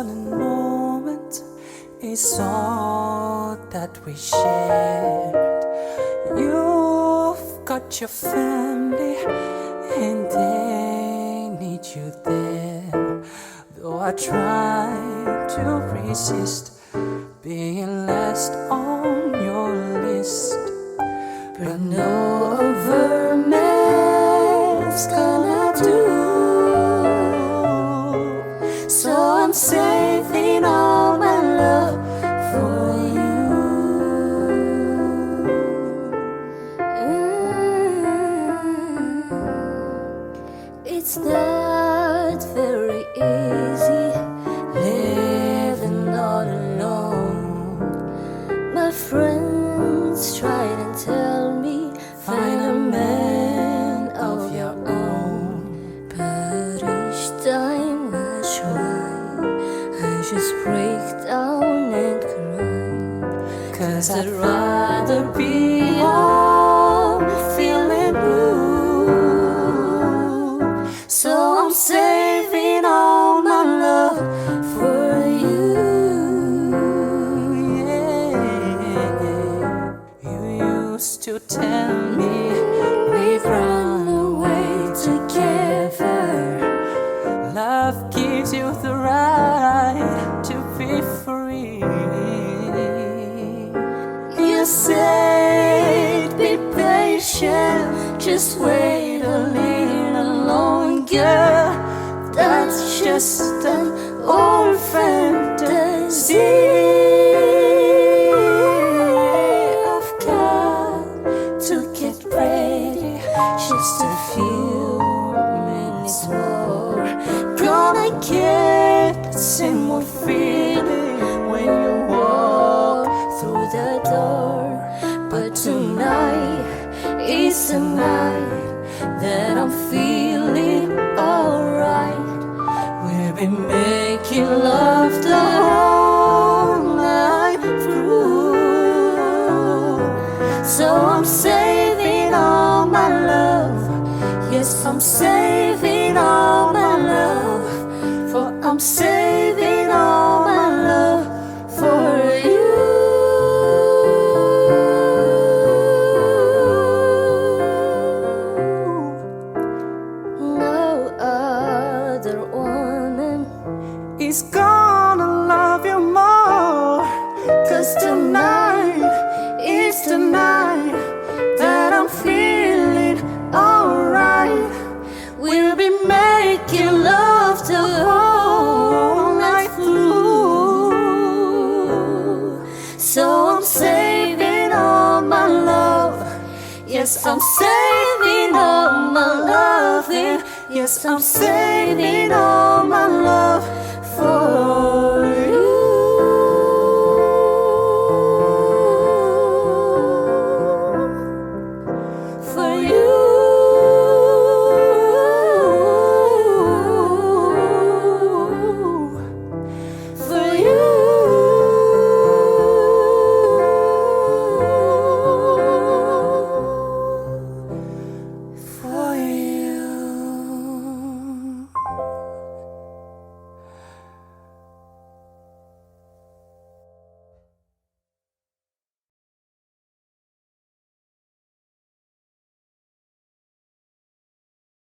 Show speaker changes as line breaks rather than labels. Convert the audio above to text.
stunning moment is all that we shared. You've got your family and they need you there. Though I try to resist being last on your list, but no other man's gonna do. So I'm saving all my love for you. It's not very easy living all alone. My friends try and tell me find a man of your own, but each time I try, I just break down and cry. 'Cause I'd rather be on feeling blue. So I'm saving all my love for you. Yeah. You used to tell me we'd run away together. Love gives you the right to be free. You said be patient, just wait a little longer. That's just an old fantasy. I've got to get ready, just a few minutes more. Gonna get the same old feeling when you walk through the door. But tonight is the night that I'm feeling alright. We'll be making love the whole night through. So I'm saving all my love. Yes, I'm saving all my love. For I'm saving all my love for you. No other woman is gonna love you more. 'Cause tonight is the night that I'm feeling alright. We'll be making love the whole night through. So I'm saving all my love. Yes, I'm saving all my loving. Yes, I'm saving all my love for